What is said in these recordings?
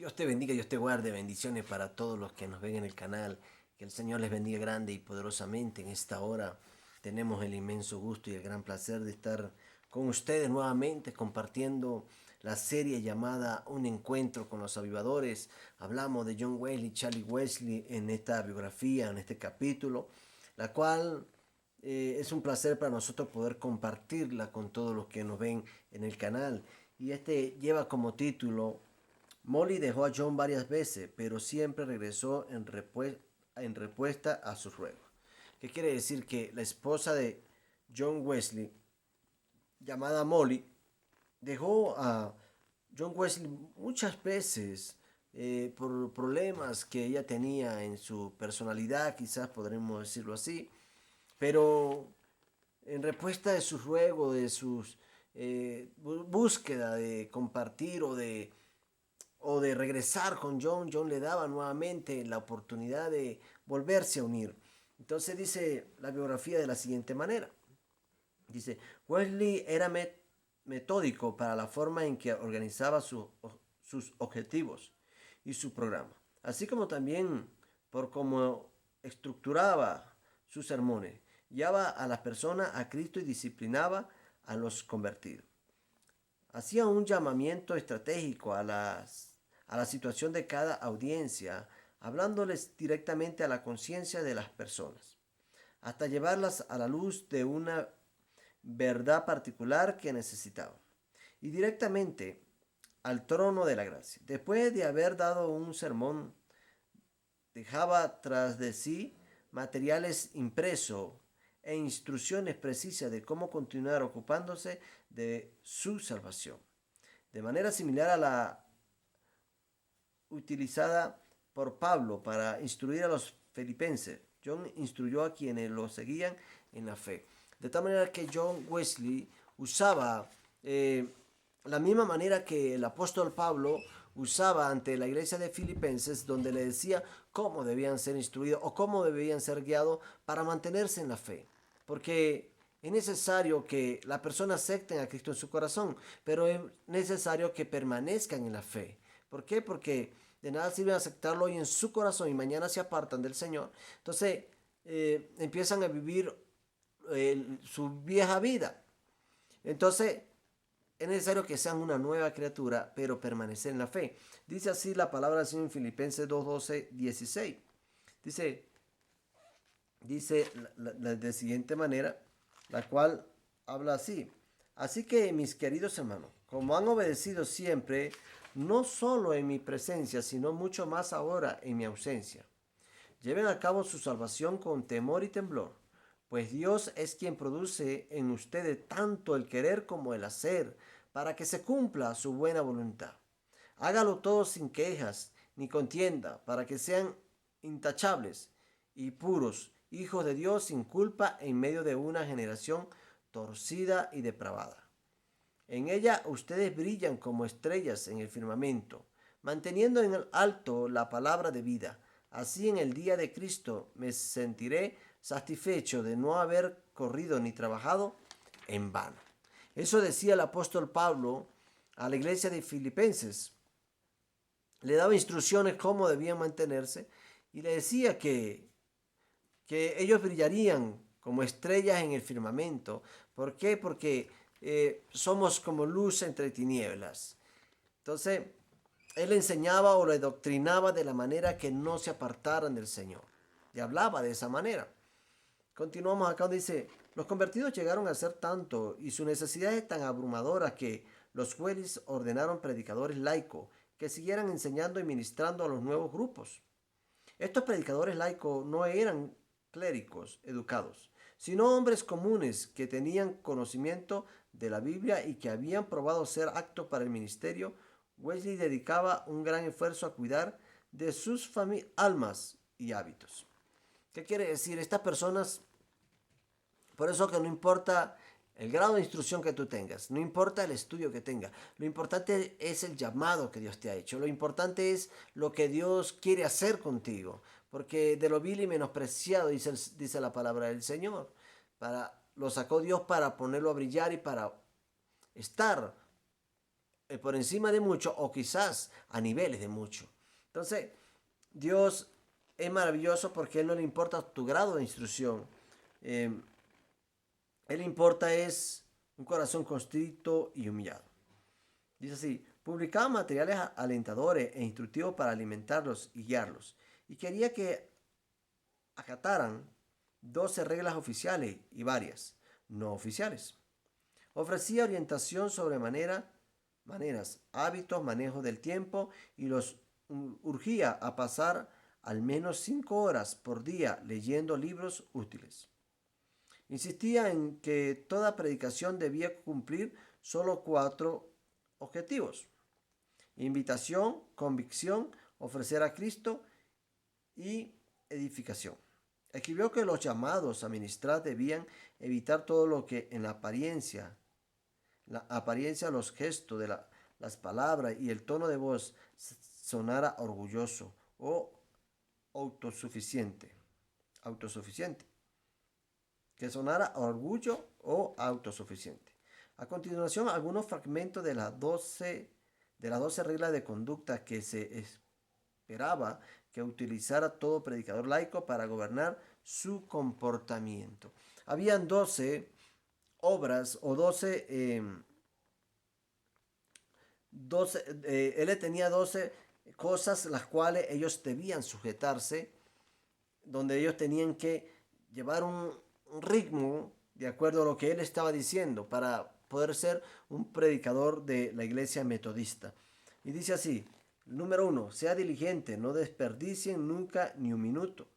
Dios te bendiga, Dios te guarde. Bendiciones para todos los que nos ven en el canal. Que el Señor les bendiga grande y poderosamente en esta hora. Tenemos el inmenso gusto y el gran placer de estar con ustedes nuevamente compartiendo la serie llamada Un encuentro con los avivadores. Hablamos de John Wesley, Charlie Wesley en esta biografía, en este capítulo, la cual es un placer para nosotros poder compartirla con todos los que nos ven en el canal. Y este lleva como título Molly dejó a John varias veces, pero siempre regresó en respuesta a sus ruegos. ¿Qué quiere decir? Que la esposa de John Wesley, llamada Molly, dejó a John Wesley muchas veces por problemas que ella tenía en su personalidad, quizás podremos decirlo así, pero en respuesta de sus ruegos, de sus búsqueda de compartir o de regresar con John, John le daba nuevamente la oportunidad de volverse a unir. Entonces dice la biografía de la siguiente manera. Dice, Wesley era metódico para la forma en que organizaba sus objetivos y su programa, así como también por cómo estructuraba sus sermones. Guiaba a las personas a Cristo y disciplinaba a los convertidos. Hacía un llamamiento estratégico a la situación de cada audiencia, hablándoles directamente a la conciencia de las personas, hasta llevarlas a la luz de una verdad particular que necesitaban, y directamente al trono de la gracia. Después de haber dado un sermón, dejaba tras de sí materiales impresos e instrucciones precisas de cómo continuar ocupándose de su salvación. De manera similar a la utilizada por Pablo para instruir a los filipenses, John instruyó a quienes lo seguían en la fe. De tal manera que John Wesley usaba la misma manera que el apóstol Pablo usaba ante la iglesia de Filipenses, donde le decía cómo debían ser instruidos o cómo debían ser guiados para mantenerse en la fe. Porque es necesario que la persona acepten a Cristo en su corazón, pero es necesario que permanezcan en la fe. ¿Por qué? Porque de nada sirve aceptarlo hoy en su corazón y mañana se apartan del Señor. Entonces empiezan a vivir su vieja vida. Entonces es necesario que sean una nueva criatura, pero permanecer en la fe. Dice así la palabra del Señor en Filipenses 2:12-16. Dice, dice de siguiente manera, la cual habla así. Así que mis queridos hermanos, como han obedecido siempre, no solo en mi presencia, sino mucho más ahora en mi ausencia, lleven a cabo su salvación con temor y temblor, pues Dios es quien produce en ustedes tanto el querer como el hacer, para que se cumpla su buena voluntad. Hágalo todo sin quejas ni contienda, para que sean intachables y puros, hijos de Dios sin culpa en medio de una generación torcida y depravada. En ella ustedes brillan como estrellas en el firmamento, manteniendo en el alto la palabra de vida. Así en el día de Cristo me sentiré satisfecho de no haber corrido ni trabajado en vano. Eso decía el apóstol Pablo a la iglesia de Filipenses. Le daba instrucciones cómo debían mantenerse y le decía que ellos brillarían como estrellas en el firmamento. ¿Por qué? Porque somos como luz entre tinieblas. Entonces, él enseñaba o le doctrinaba de la manera que no se apartaran del Señor. Y hablaba de esa manera. Continuamos acá donde dice, los convertidos llegaron a ser tanto y su necesidad es tan abrumadora que los Wellis ordenaron predicadores laicos que siguieran enseñando y ministrando a los nuevos grupos. Estos predicadores laicos no eran clérigos educados, sino hombres comunes que tenían conocimiento de la Biblia y que habían probado ser aptos para el ministerio. Wesley dedicaba un gran esfuerzo a cuidar de sus almas y hábitos. ¿Qué quiere decir? Estas personas, por eso que no importa el grado de instrucción que tú tengas, no importa el estudio que tengas, lo importante es el llamado que Dios te ha hecho, lo importante es lo que Dios quiere hacer contigo, porque de lo vil y menospreciado, dice la palabra del Señor, lo sacó Dios para ponerlo a brillar y para estar por encima de mucho o quizás a niveles de mucho. Entonces, Dios es maravilloso porque Él no le importa tu grado de instrucción. Eh, Él importa es un corazón constrito y humillado. Dice así, publicaba materiales alentadores e instructivos para alimentarlos y guiarlos. Y quería que acataran 12 reglas oficiales y varias no oficiales. Ofrecía orientación sobre maneras, hábitos, manejo del tiempo y los urgía a pasar al menos 5 horas por día leyendo libros útiles. Insistía en que toda predicación debía cumplir solo 4 objetivos: invitación, convicción, ofrecer a Cristo y edificación. Escribió que los llamados a ministrar debían evitar todo lo que en la apariencia, los gestos de las palabras y el tono de voz sonara orgulloso o autosuficiente. Autosuficiente. Que sonara orgullo o autosuficiente. A continuación, algunos fragmentos de las 12 reglas de conducta que se esperaba que utilizara todo predicador laico para gobernar su comportamiento. Habían 12 obras o 12 él tenía 12 cosas las cuales ellos debían sujetarse, donde ellos tenían que llevar un ritmo de acuerdo a lo que él estaba diciendo para poder ser un predicador de la iglesia metodista. Y dice así: número 1, sea diligente, no desperdicien nunca ni un minuto.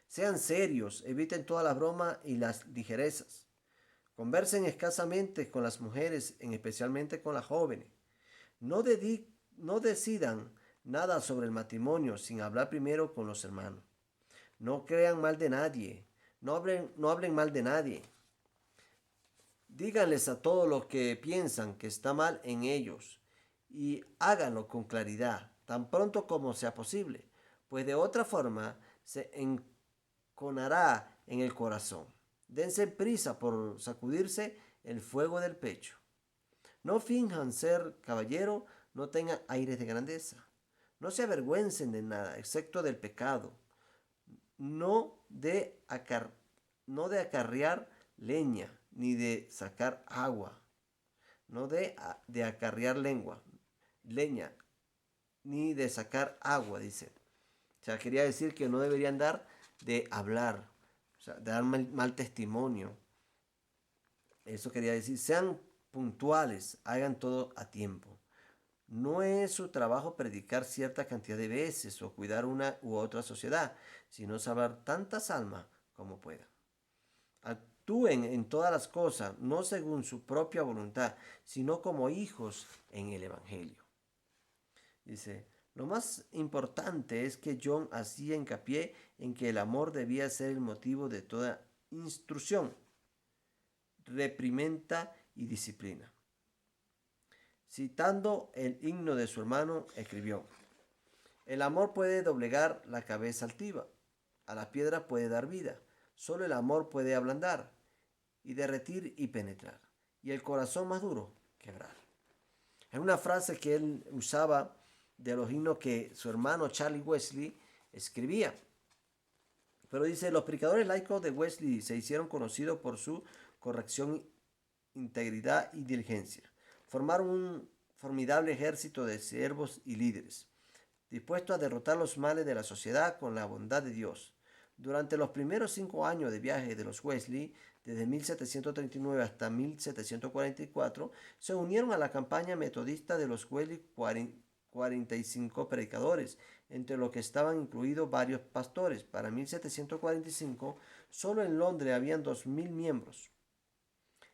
Sean serios, eviten todas las bromas y las ligerezas. Conversen escasamente con las mujeres, especialmente con las jóvenes. No decidan nada sobre el matrimonio sin hablar primero con los hermanos. No crean mal de nadie. No hablen mal de nadie. Díganles a todo lo que piensan que está mal en ellos y háganlo con claridad, tan pronto como sea posible, pues de otra forma se enconará en el corazón. Dense prisa por sacudirse el fuego del pecho. No finjan ser caballero, no tengan aires de grandeza. No se avergüencen de nada, excepto del pecado. No de, no de acarrear leña, ni de sacar agua. No de acarrear leña, ni de sacar agua, dice. O sea, quería decir que no deberían dar de hablar, o sea, de dar mal testimonio. Eso quería decir, sean puntuales, hagan todo a tiempo. No es su trabajo predicar cierta cantidad de veces o cuidar una u otra sociedad, sino salvar tantas almas como puedan. Actúen en todas las cosas, no según su propia voluntad, sino como hijos en el Evangelio. Dice, lo más importante es que John hacía hincapié en que el amor debía ser el motivo de toda instrucción, reprimenda y disciplina. Citando el himno de su hermano, escribió: el amor puede doblegar la cabeza altiva, a la piedra puede dar vida, solo el amor puede ablandar y derretir y penetrar, y el corazón más duro quebrar. Es una frase que él usaba de los himnos que su hermano Charlie Wesley escribía. Pero dice, los predicadores laicos de Wesley se hicieron conocidos por su corrección, integridad y diligencia. Formaron un formidable ejército de siervos y líderes, dispuestos a derrotar los males de la sociedad con la bondad de Dios. Durante los primeros 5 años de viaje de los Wesley, desde 1739 hasta 1744, se unieron a la campaña metodista de los Wesley 45 predicadores, entre los que estaban incluidos varios pastores. Para 1745, solo en Londres habían 2000 miembros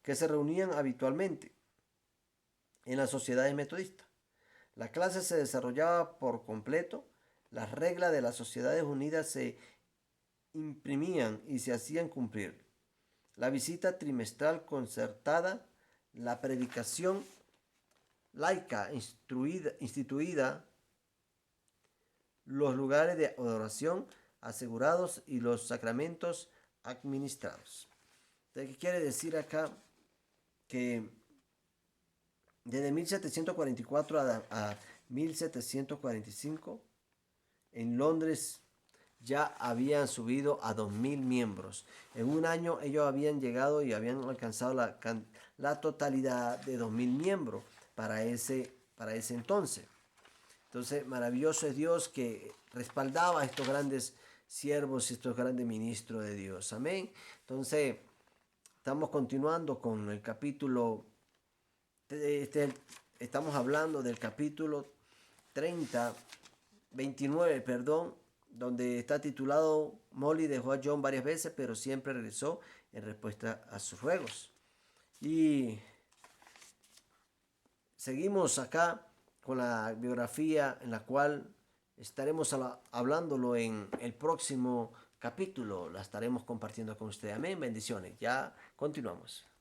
que se reunían habitualmente en las sociedades metodistas. La clase se desarrollaba por completo, las reglas de las sociedades unidas se imprimían y se hacían cumplir. La visita trimestral concertada, la predicación laica instituida, los lugares de adoración asegurados y los sacramentos administrados. ¿Qué quiere decir acá? Que Desde 1744 a 1745, en Londres ya habían subido a 2.000 miembros. En un año ellos habían llegado y habían alcanzado la totalidad de 2.000 miembros para ese entonces. Entonces, maravilloso es Dios que respaldaba a estos grandes siervos y estos grandes ministros de Dios. Amén. Entonces, estamos continuando con el capítulo, estamos hablando del capítulo 30, 29, perdón, donde está titulado Molly dejó a John varias veces, pero siempre regresó en respuesta a sus ruegos. Y seguimos acá con la biografía en la cual estaremos hablándolo en el próximo capítulo. La estaremos compartiendo con usted. Amén. Bendiciones. Ya continuamos.